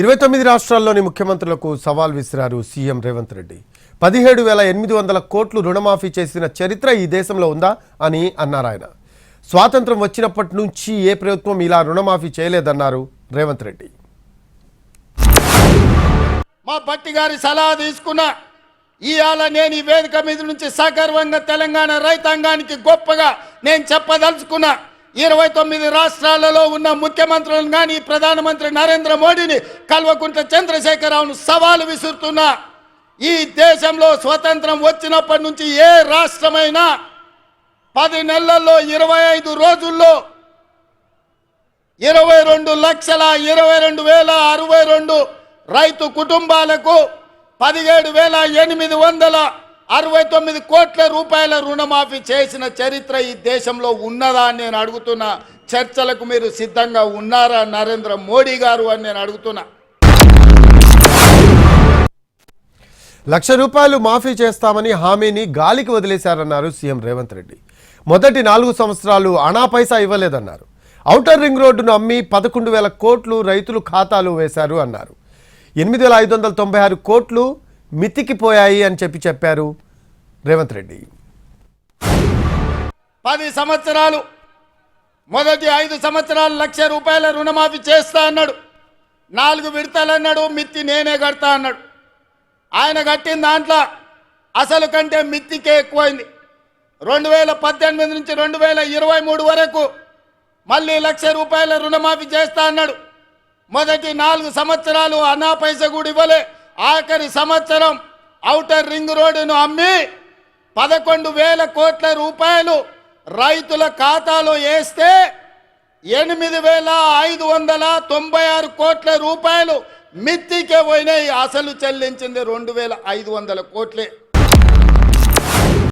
29 రాష్ట్రాల్లోని ముఖ్యమంత్రులకు సవాల్ విసిరారు సీఎం రేవంత్ రెడ్డి. 17,800 కోట్లు రుణమాఫీ చేసిన చరిత్ర ఈ దేశంలో ఉందా అని అన్నారు ఆయన. స్వాతంత్రం వచ్చినప్పటి నుంచి ఏ ప్రభుత్వం ఇలా రుణమాఫీ చేయలేదన్నారు రేవంత్ రెడ్డి. మా భట్టి గారి సలహా తీసుకున్నా ఇవాళ నేను ఈ వేదిక మీద నుంచి సగర్వంగా తెలంగాణ రైతాంగానికి గొప్పగా నేను చెప్పదలుచుకున్నా. 29 రాష్ట్రాలలో ఉన్న ముఖ్యమంత్రులను కానీ ప్రధానమంత్రి నరేంద్ర మోడీని కల్వకుంట్ల చంద్రశేఖరరావును సవాలు విసురుతున్నా. ఈ దేశంలో స్వతంత్రం వచ్చినప్పటి నుంచి ఏ రాష్ట్రమైనా 10 నెలల్లో 25 రోజుల్లో 22,22,062 రైతు కుటుంబాలకు 17,869 కోట్ల రూపాయల రుణమాఫీ చేసిన చరిత్ర ఈ దేశంలో ఉన్నదా అని నేను అడుగుతున్నా. చర్చలకు మీరు సిద్ధంగా ఉన్నారా నరేంద్ర మోడీ గారు అని నేను అడుగుతున్నా. ₹1,00,000 మాఫీ చేస్తామని హామీని గాలికి వదిలేశారన్నారు సీఎం రేవంత్ రెడ్డి. మొదటి 4 సంవత్సరాలు అనా పైసా ఇవ్వలేదన్నారు. ఔటర్ రింగ్ రోడ్డును అమ్మి 11,000 కోట్లు రైతులు ఖాతాలు వేశారు అన్నారు. 8,596 కోట్లు మితికిపోయాయి అని చెప్పారు రేవంత్ రెడ్డి. 10 సంవత్సరాలు మొదటి 5 సంవత్సరాలు ₹1,00,000 రుణమాఫీ చేస్తా అన్నాడు. 4 విడతలు అన్నాడు. మిత్తి నేనే కడతా అన్నాడు. ఆయన కట్టిన దాంట్లో అసలు కంటే మిత్తికే ఎక్కువైంది. 2018 నుంచి 2023 వరకు మళ్ళీ ₹1,00,000 రుణమాఫీ చేస్తా అన్నాడు. మొదటి 4 సంవత్సరాలు అనా పైసా కూడా ఇవ్వలే. ఆఖరి సంవత్సరం ఔటర్ రింగ్ రోడ్డును అమ్మి 11,000 కోట్ల రూపాయలు రైతుల ఖాతాలో వేస్తే 8,596 కోట్ల రూపాయలు మిత్తికే పోయినాయి. అసలు చెల్లించింది 2,500 కోట్లే.